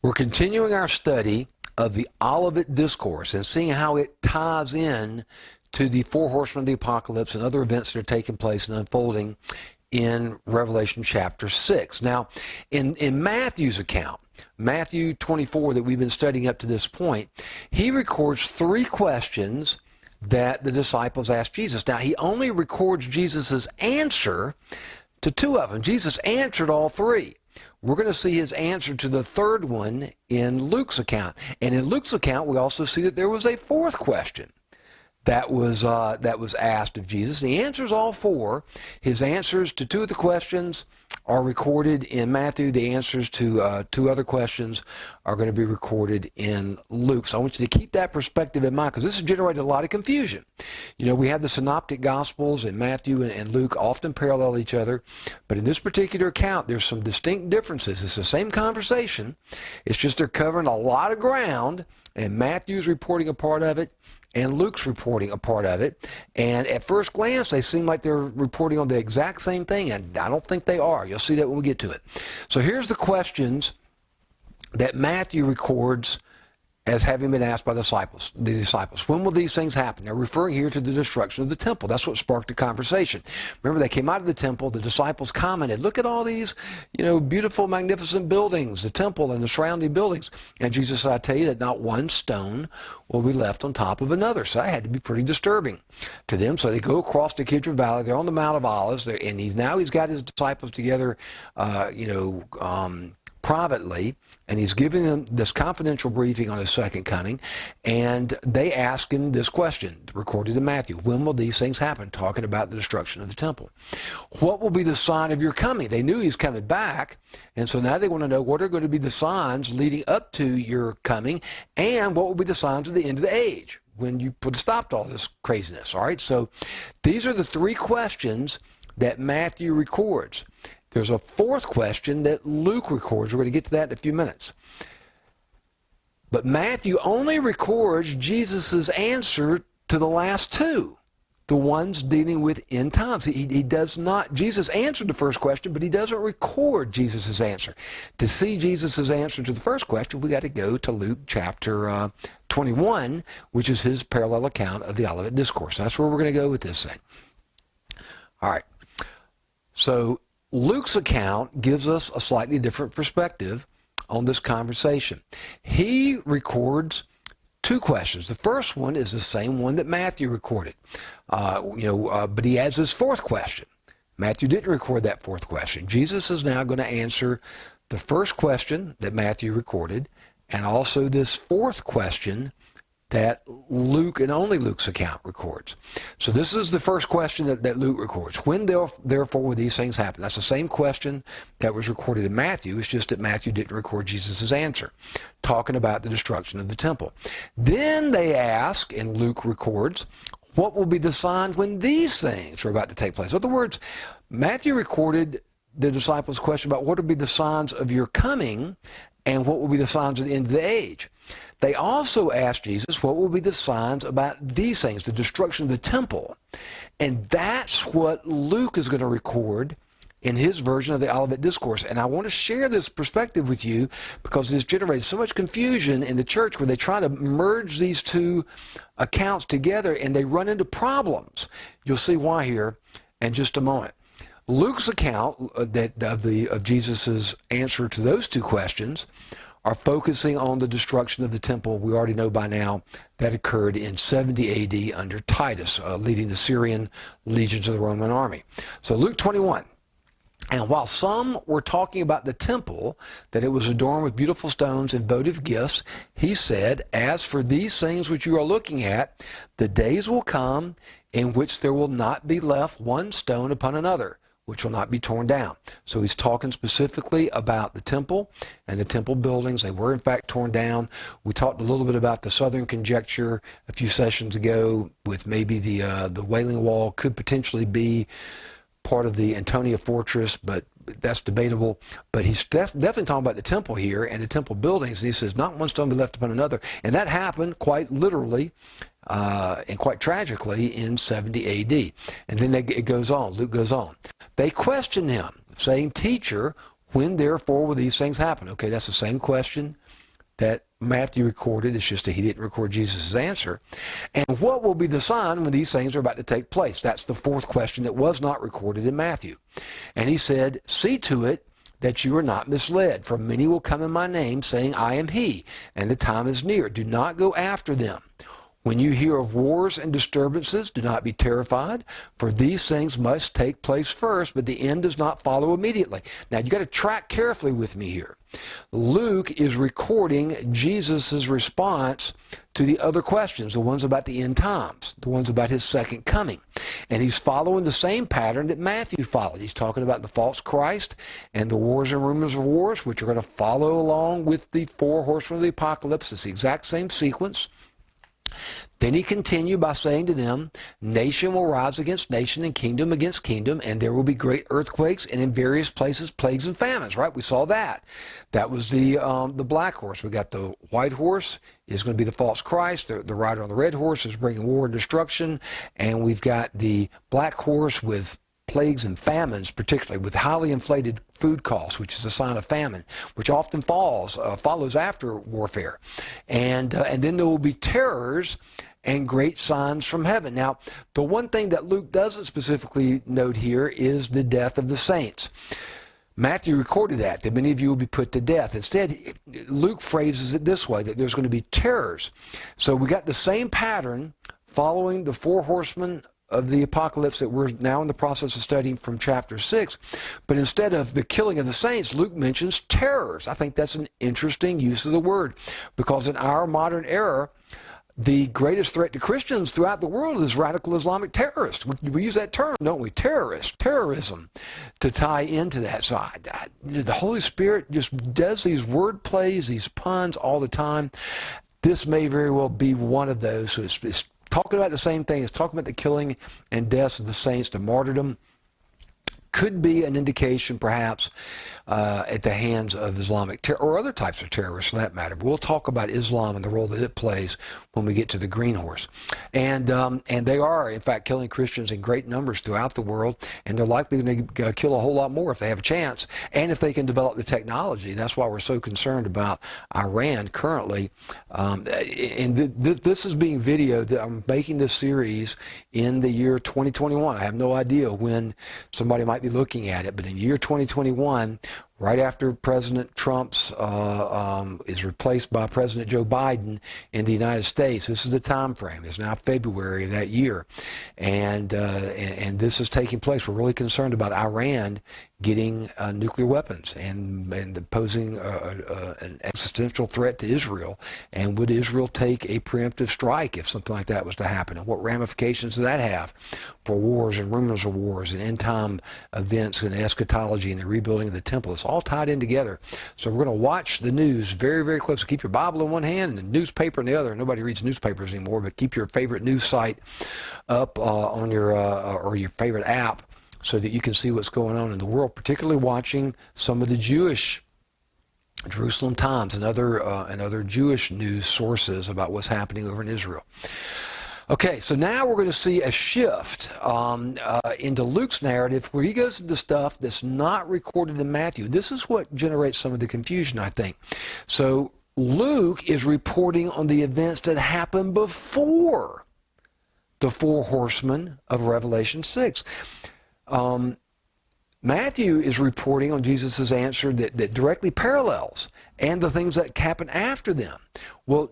We're continuing our study of the Olivet Discourse and seeing how it ties in to the four horsemen of the apocalypse and other events that are taking place and unfolding in Revelation chapter 6. Now, in Matthew's account, Matthew 24 that we've been studying up to this point, he records three questions that the disciples asked Jesus. Now, he only records Jesus' answer to two of them. Jesus answered all three. We're going to see his answer to the third one in Luke's account. And in Luke's account, we also see that there was a fourth question that was asked of Jesus. And he answers all four. His answers to two of the questions are recorded in Matthew. The answers to two other questions are going to be recorded in Luke. So I want you to keep that perspective in mind, because this has generated a lot of confusion. You know, we have the synoptic gospels in Matthew and Luke often parallel each other, but in this particular account there's some distinct differences. It's the same conversation, it's just they're covering a lot of ground, and Matthew's reporting a part of it and Luke's reporting a part of it. And at first glance, they seem like they're reporting on the exact same thing, and I don't think they are. You'll see that when we get to it. So here's the questions that Matthew records as having been asked by the disciples. When will these things happen? They're referring here to the destruction of the temple. That's what sparked the conversation. Remember, they came out of the temple. The disciples commented, look at all these, beautiful, magnificent buildings, the temple and the surrounding buildings. And Jesus said, I tell you that not one stone will be left on top of another. So that had to be pretty disturbing to them. So they go across the Kidron Valley. They're on the Mount of Olives. And he's got his disciples together, privately, and he's giving them this confidential briefing on his second coming, and they ask him this question, recorded in Matthew: when will these things happen? Talking about the destruction of the temple. What will be the sign of your coming? They knew he's coming back, and so now they want to know what are going to be the signs leading up to your coming, and what will be the signs of the end of the age, when you put a stop to all this craziness. All right, so these are the three questions that Matthew records. There's a fourth question that Luke records. We're going to get to that in a few minutes. But Matthew only records Jesus' answer to the last two, the ones dealing with end times. He does not. Jesus answered the first question, but he doesn't record Jesus' answer. To see Jesus' answer to the first question, we got to go to Luke chapter 21, which is his parallel account of the Olivet Discourse. That's where we're going to go with this thing. All right. So Luke's account gives us a slightly different perspective on this conversation. He records two questions. The first one is the same one that Matthew recorded, but he has this fourth question. Matthew didn't record that fourth question. Jesus is now going to answer the first question that Matthew recorded, and also this fourth question that Luke and only Luke's account records. So this is the first question that Luke records. When therefore will these things happen? That's the same question that was recorded in Matthew. It's just that Matthew didn't record Jesus' answer, talking about the destruction of the temple. Then they ask, and Luke records, what will be the signs when these things are about to take place? In other words, Matthew recorded the disciples' question about what will be the signs of your coming and what will be the signs of the end of the age. They also asked Jesus, what will be the signs about these things, the destruction of the temple? And that's what Luke is going to record in his version of the Olivet Discourse. And I want to share this perspective with you because it's generated so much confusion in the church where they try to merge these two accounts together and they run into problems. You'll see why here in just a moment. Luke's account of Jesus' answer to those two questions are focusing on the destruction of the temple. We already know by now that occurred in 70 A.D. under Titus, leading the Syrian legions of the Roman army. So Luke 21. And while some were talking about the temple, that it was adorned with beautiful stones and votive gifts, he said, as for these things which you are looking at, the days will come in which there will not be left one stone upon another, which will not be torn down. So he's talking specifically about the temple and the temple buildings. They were in fact torn down. We talked a little bit about the southern conjecture a few sessions ago with maybe the Wailing Wall could potentially be part of the Antonia fortress, but that's debatable. But he's definitely talking about the temple here and the temple buildings. And he says, not one stone be left upon another. And that happened quite literally and quite tragically in 70 A.D. And then it goes on. Luke goes on. They question him, saying, Teacher, when therefore will these things happen? Okay, that's the same question that Matthew recorded. It's just that he didn't record Jesus' answer. And what will be the sign when these things are about to take place? That's the fourth question that was not recorded in Matthew. And he said, see to it that you are not misled, for many will come in my name, saying, I am he, and the time is near. Do not go after them. When you hear of wars and disturbances, do not be terrified, for these things must take place first, but the end does not follow immediately. Now, you've got to track carefully with me here. Luke is recording Jesus' response to the other questions, the ones about the end times, the ones about his second coming. And he's following the same pattern that Matthew followed. He's talking about the false Christ and the wars and rumors of wars, which are going to follow along with the four horsemen of the apocalypse. It's the exact same sequence. Then he continued by saying to them, nation will rise against nation and kingdom against kingdom, and there will be great earthquakes, and in various places plagues and famines, right? We saw that. That was the black horse. We got the white horse is going to be the false Christ. The rider on the red horse is bringing war and destruction. And we've got the black horse with plagues and famines, particularly with highly inflated food costs, which is a sign of famine, which often follows after warfare. And then there will be terrors and great signs from heaven. Now, the one thing that Luke doesn't specifically note here is the death of the saints. Matthew recorded that many of you will be put to death. Instead, Luke phrases it this way, that there's going to be terrors. So we got the same pattern following the four horsemen of the apocalypse that we're now in the process of studying from chapter 6. But instead of the killing of the saints, Luke mentions terrors. I think that's an interesting use of the word, because in our modern era, the greatest threat to Christians throughout the world is radical Islamic terrorists. We use that term, don't we? Terrorism, to tie into that. So the Holy Spirit just does these word plays, these puns all the time. This may very well be one of those. So it's talking about the same thing. It's talking about the killing and deaths of the saints, the martyrdom. Could be an indication, perhaps, at the hands of Islamic terror, or other types of terrorists for that matter. But we'll talk about Islam and the role that it plays when we get to the green horse. And they are, in fact, killing Christians in great numbers throughout the world, and they're likely to kill a whole lot more if they have a chance, and if they can develop the technology. That's why we're so concerned about Iran currently. And this is being videoed. I'm making this series in the year 2021. I have no idea when somebody might be looking at it, but in year 2021, right after President Trump's is replaced by President Joe Biden in the United States, this is the time frame. It's now February of that year, and this is taking place. We're really concerned about Iran getting nuclear weapons and posing an existential threat to Israel. And would Israel take a preemptive strike if something like that was to happen? And what ramifications does that have for wars and rumors of wars and end-time events and eschatology and the rebuilding of the temple? It's all tied in together. So we're going to watch the news very, very closely. Keep your Bible in one hand and the newspaper in the other. Nobody reads newspapers anymore, but keep your favorite news site up on your or your favorite app, so that you can see what's going on in the world, particularly watching some of the Jewish Jerusalem Times and other Jewish news sources about what's happening over in Israel. Okay, so now we're going to see a shift into Luke's narrative, where he goes into stuff that's not recorded in Matthew. This is what generates some of the confusion, I think. So Luke is reporting on the events that happened before the four horsemen of Revelation 6. Matthew is reporting on Jesus' answer that directly parallels, and the things that happen after them. Well,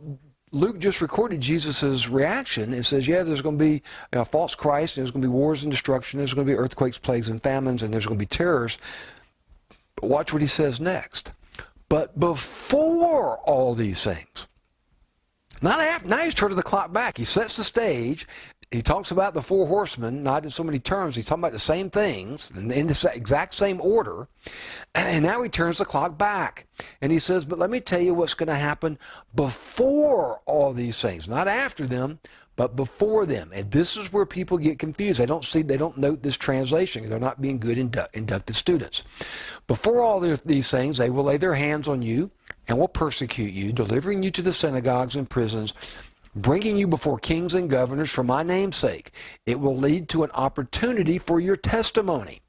Luke just recorded Jesus' reaction and says, yeah, there's going to be a false Christ, and there's going to be wars and destruction, there's going to be earthquakes, plagues, and famines, and there's going to be terrors. But watch what he says next. But before all these things, not after, now he's turning the clock back. He sets the stage. He talks about the four horsemen, not in so many terms. He's talking about the same things in the exact same order. And now he turns the clock back. And he says, but let me tell you what's going to happen before all these things. Not after them, but before them. And this is where people get confused. They don't note this translation. They're not being good inductive students. Before all these things, they will lay their hands on you and will persecute you, delivering you to the synagogues and prisons, bringing you before kings and governors for my name's sake. It will lead to an opportunity for your testimony.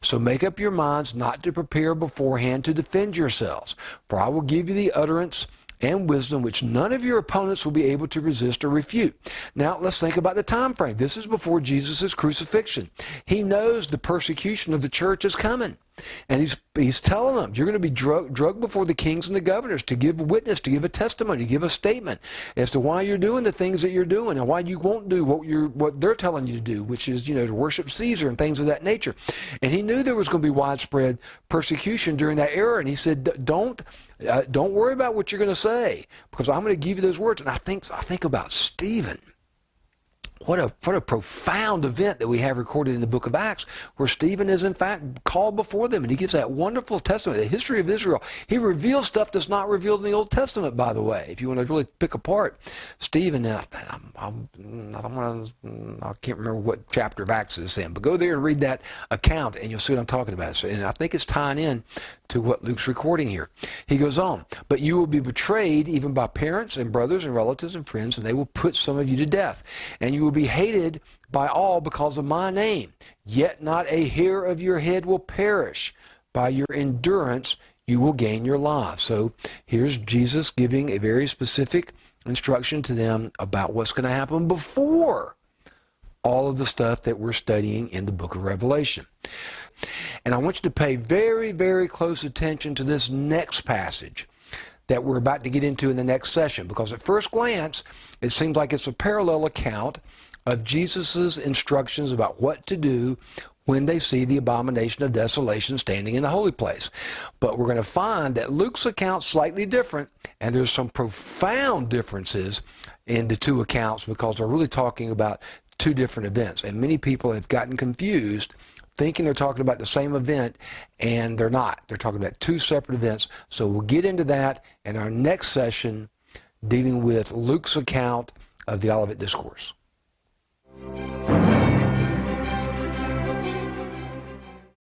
So make up your minds not to prepare beforehand to defend yourselves, for I will give you the utterance and wisdom which none of your opponents will be able to resist or refute. Now, let's think about the time frame. This is before Jesus' crucifixion. He knows the persecution of the church is coming. And he's telling them, you're going to be drugged before the kings and the governors to give a witness, to give a testimony, to give a statement as to why you're doing the things that you're doing and why you won't do what they're telling you to do, which is, to worship Caesar and things of that nature. And he knew there was going to be widespread persecution during that era. And he said, don't worry about what you're going to say, because I'm going to give you those words. And I think about Stephen. What a profound event that we have recorded in the book of Acts, where Stephen is in fact called before them, and he gives that wonderful testimony, the history of Israel. He reveals stuff that's not revealed in the Old Testament, by the way. If you want to really pick apart Stephen, I can't remember what chapter of Acts it's in, but go there and read that account, and you'll see what I'm talking about. So, and I think it's tying in to what Luke's recording here. He goes on, but you will be betrayed even by parents and brothers and relatives and friends, and they will put some of you to death. And you will be hated by all because of my name. Yet not a hair of your head will perish. By your endurance you will gain your life. So here's Jesus giving a very specific instruction to them about what's going to happen before all of the stuff that we're studying in the book of Revelation. And I want you to pay very, very close attention to this next passage that we're about to get into in the next session, because at first glance, it seems like it's a parallel account of Jesus' instructions about what to do when they see the abomination of desolation standing in the holy place. But we're going to find that Luke's account's slightly different, and there's some profound differences in the two accounts, because they're really talking about two different events. And many people have gotten confused thinking they're talking about the same event, and they're not. They're talking about two separate events. So we'll get into that in our next session, dealing with Luke's account of the Olivet Discourse.